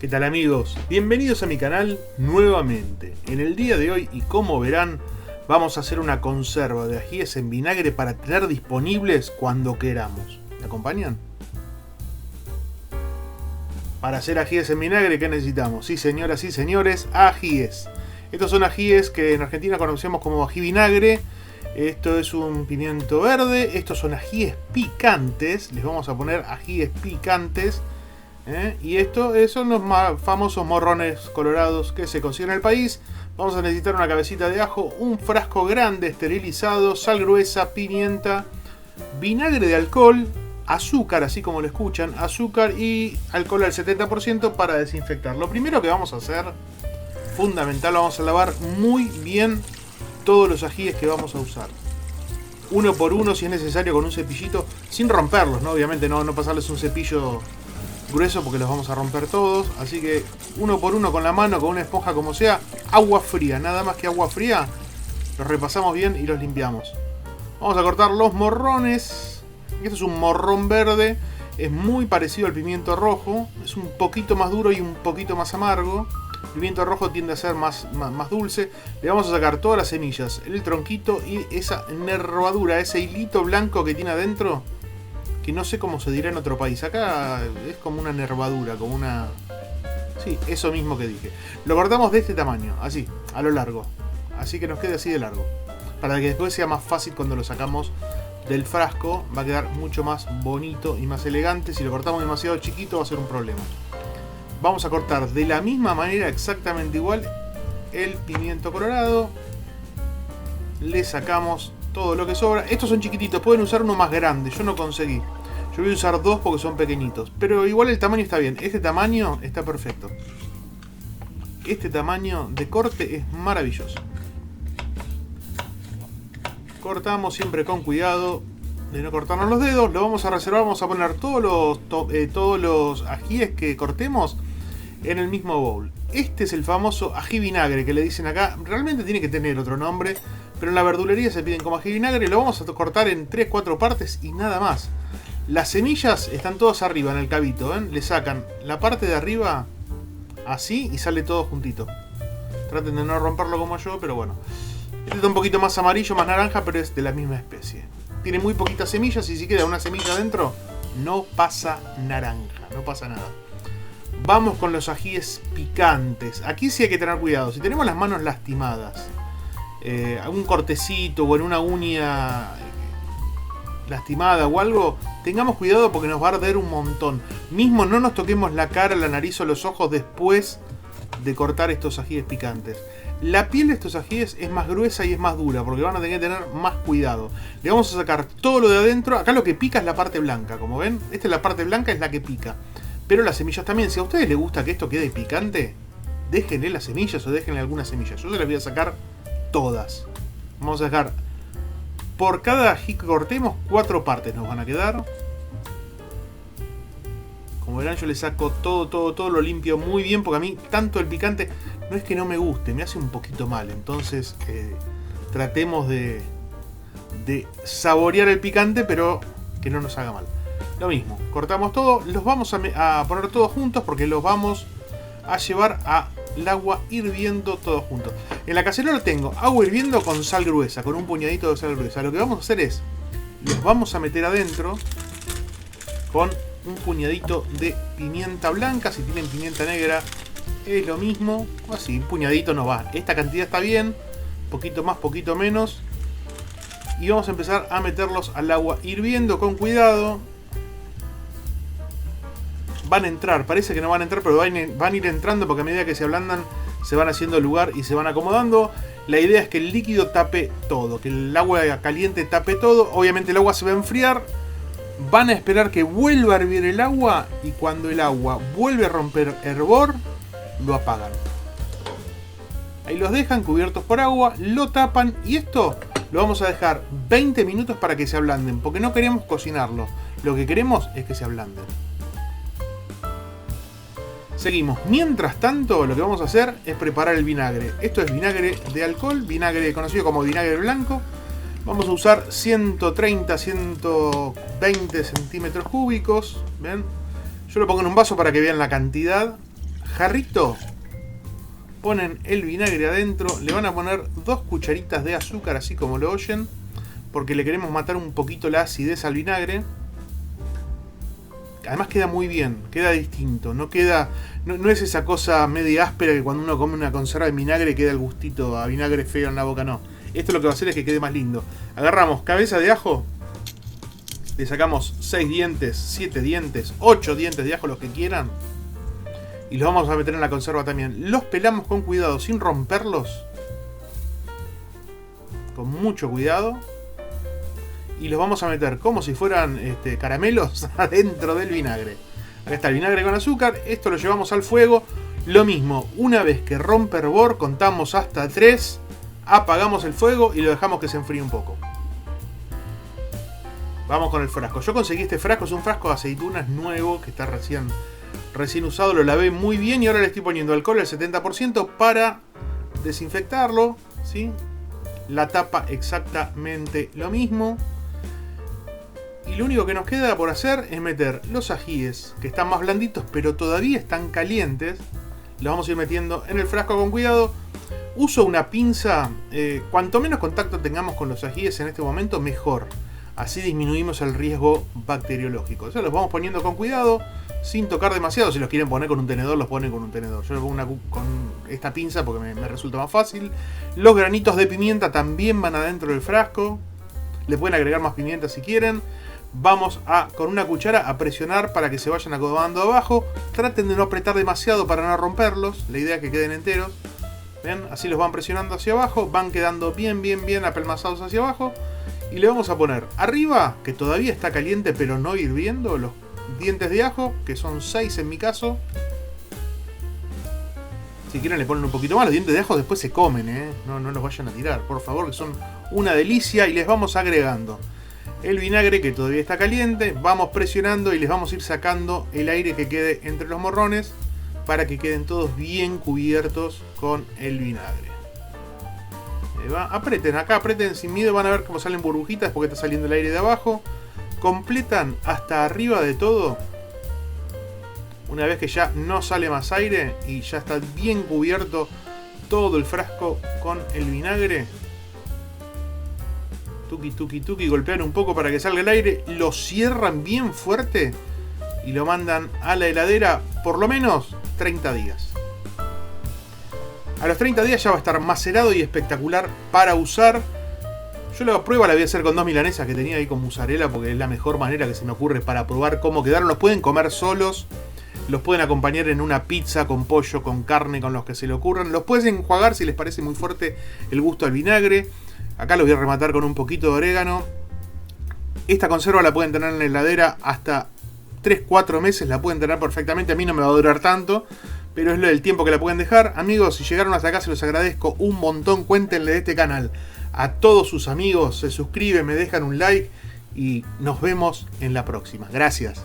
¿Qué tal amigos? Bienvenidos a mi canal nuevamente. En el día de hoy, y como verán, vamos a hacer una conserva de ajíes en vinagre para tener disponibles cuando queramos. ¿Me acompañan? Para hacer ajíes en vinagre, ¿qué necesitamos? Sí señoras y señores, ajíes. Estos son ajíes que en Argentina conocemos como ají vinagre. Esto es un pimiento verde. Estos son ajíes picantes. Les vamos a poner ajíes picantes. Y esto son los más famosos morrones colorados que se consiguen en el país. Vamos a necesitar una cabecita de ajo, un frasco grande esterilizado, sal gruesa, pimienta, vinagre de alcohol, azúcar, así como lo escuchan, azúcar y alcohol al 70% para desinfectar. Lo primero que vamos a hacer, fundamental, vamos a lavar muy bien todos los ajíes que vamos a usar. Uno por uno, si es necesario, con un cepillito, sin romperlos, ¿no? Obviamente no pasarles un cepillo grueso porque los vamos a romper todos, así que uno por uno con la mano, con una esponja como sea, agua fría, nada más que agua fría, los repasamos bien y los limpiamos. Vamos a cortar los morrones. Este es un morrón verde, es muy parecido al pimiento rojo, es un poquito más duro y un poquito más amargo. El pimiento rojo tiende a ser más dulce. Le vamos a sacar todas las semillas, el tronquito y esa nervadura, ese hilito blanco que tiene adentro, que no sé cómo se dirá en otro país. Acá es como una nervadura, como una... Sí, eso mismo que dije. Lo cortamos de este tamaño, así, a lo largo. Así que nos quede así de largo. Para que después sea más fácil cuando lo sacamos del frasco. Va a quedar mucho más bonito y más elegante. Si lo cortamos demasiado chiquito va a ser un problema. Vamos a cortar de la misma manera, exactamente igual, el pimiento colorado. Le sacamos todo lo que sobra. Estos son chiquititos, pueden usar uno más grande. Yo no conseguí. Yo voy a usar dos porque son pequeñitos. Pero igual el tamaño está bien. Este tamaño está perfecto. Este tamaño de corte es maravilloso. Cortamos siempre con cuidado de no cortarnos los dedos. Lo vamos a reservar. Vamos a poner todos los ajíes que cortemos en el mismo bowl. Este es el famoso ají vinagre que le dicen acá. Realmente tiene que tener otro nombre, pero en la verdulería se piden como ají vinagre. Lo vamos a cortar en 3-4 partes y nada más. Las semillas están todas arriba en el cabito, ¿ven? Le sacan la parte de arriba así y sale todo juntito. Traten de no romperlo como yo, pero bueno. Este está un poquito más amarillo, más naranja, pero es de la misma especie. Tiene muy poquitas semillas y si queda una semilla adentro, no pasa naranja, no pasa nada. Vamos con los ajíes picantes. Aquí sí hay que tener cuidado. Si tenemos las manos lastimadas, algún cortecito o en una uña lastimada o algo, tengamos cuidado porque nos va a arder un montón. Mismo no nos toquemos la cara, la nariz o los ojos después de cortar estos ajíes picantes. La piel de estos ajíes es más gruesa y es más dura porque van a tener que tener más cuidado. Le vamos a sacar todo lo de adentro. Acá lo que pica es la parte blanca, como ven. Esta es la parte blanca, es la que pica. Pero las semillas también. Si a ustedes les gusta que esto quede picante, déjenle las semillas o déjenle algunas semillas. Yo se las voy a sacar todas. Vamos a dejar, por cada ají que cortemos, 4 partes nos van a quedar. Como verán, yo le saco todo, lo limpio muy bien, porque a mí tanto el picante no es que no me guste, me hace un poquito mal. Entonces tratemos de saborear el picante, pero que no nos haga mal. Lo mismo, cortamos todo, los vamos a poner todos juntos porque los vamos a llevar al agua hirviendo todos juntos. En la cacerola tengo agua hirviendo con sal gruesa, con un puñadito de sal gruesa. Lo que vamos a hacer es, los vamos a meter adentro con un puñadito de pimienta blanca. Si tienen pimienta negra es lo mismo, así, un puñadito no va. Esta cantidad está bien, poquito más, poquito menos. Y vamos a empezar a meterlos al agua hirviendo con cuidado. Van a entrar, parece que no van a entrar, pero van a ir entrando porque a medida que se ablandan se van haciendo lugar y se van acomodando. La idea es que el líquido tape todo, que el agua caliente tape todo. Obviamente el agua se va a enfriar. Van a esperar que vuelva a hervir el agua y cuando el agua vuelve a romper hervor, lo apagan. Ahí los dejan cubiertos por agua, lo tapan y esto lo vamos a dejar 20 minutos para que se ablanden, porque no queremos cocinarlo. Lo que queremos es que se ablanden. Seguimos. Mientras tanto, lo que vamos a hacer es preparar el vinagre. Esto es vinagre de alcohol, vinagre conocido como vinagre blanco. Vamos a usar 130, 120 centímetros cúbicos. ¿Ven? Yo lo pongo en un vaso para que vean la cantidad. jarrito, ponen el vinagre adentro, le van a poner 2 cucharitas de azúcar, así como lo oyen, porque le queremos matar un poquito la acidez al vinagre. Además queda muy bien, queda distinto, no es esa cosa media áspera que cuando uno come una conserva de vinagre queda el gustito a vinagre feo en la boca, no. Esto lo que va a hacer es que quede más lindo. Agarramos cabeza de ajo, le sacamos 6 dientes, 7 dientes, 8 dientes de ajo, los que quieran, y los vamos a meter en la conserva también. Los pelamos con cuidado, sin romperlos, con mucho cuidado, y los vamos a meter como si fueran caramelos adentro del vinagre. Acá está el vinagre con azúcar, esto lo llevamos al fuego. Lo mismo, una vez que rompe hervor, contamos hasta 3, apagamos el fuego y lo dejamos que se enfríe un poco. Vamos con el frasco. Yo conseguí este frasco, es un frasco de aceitunas nuevo que está recién usado, lo lavé muy bien y ahora le estoy poniendo alcohol al 70% para desinfectarlo, ¿sí? La tapa exactamente lo mismo. Y lo único que nos queda por hacer es meter los ajíes, que están más blanditos pero todavía están calientes. Los vamos a ir metiendo en el frasco con cuidado. Uso una pinza, cuanto menos contacto tengamos con los ajíes en este momento, mejor. Así disminuimos el riesgo bacteriológico. O sea, los vamos poniendo con cuidado, sin tocar demasiado. Si los quieren poner con un tenedor, los ponen con un tenedor. Yo lo pongo con esta pinza porque me resulta más fácil. Los granitos de pimienta también van adentro del frasco. Le pueden agregar más pimienta si quieren. Vamos con una cuchara a presionar para que se vayan acomodando abajo. Traten de no apretar demasiado para no romperlos. La idea es que queden enteros. ¿Ven? Así los van presionando hacia abajo. Van quedando bien apelmazados hacia abajo. Y le vamos a poner arriba, que todavía está caliente pero no hirviendo, los dientes de ajo, que son 6 en mi caso. Si quieren le ponen un poquito más. Los dientes de ajo después se comen, no los vayan a tirar, por favor, que son una delicia. Y les vamos agregando el vinagre, que todavía está caliente. Vamos presionando y les vamos a ir sacando el aire que quede entre los morrones para que queden todos bien cubiertos con el vinagre. Aprieten, acá aprieten sin miedo, van a ver cómo salen burbujitas porque está saliendo el aire de abajo. Completan hasta arriba de todo. Una vez que ya no sale más aire y ya está bien cubierto todo el frasco con el vinagre. Tuki, golpean un poco para que salga el aire. Lo cierran bien fuerte y lo mandan a la heladera por lo menos 30 días. A los 30 días ya va a estar macerado y espectacular para usar. Yo la prueba la voy a hacer con 2 milanesas que tenía ahí con mozzarella, porque es la mejor manera que se me ocurre para probar cómo quedaron. Los pueden comer solos, los pueden acompañar en una pizza con pollo, con carne, con los que se le ocurran. Los pueden enjuagar si les parece muy fuerte el gusto del vinagre. Acá los voy a rematar con un poquito de orégano. Esta conserva la pueden tener en la heladera hasta 3-4 meses, la pueden tener perfectamente. A mí no me va a durar tanto, pero es lo del tiempo que la pueden dejar. Amigos, si llegaron hasta acá se los agradezco un montón. Cuéntenle de este canal a todos sus amigos, se suscriben, me dejan un like y nos vemos en la próxima. Gracias.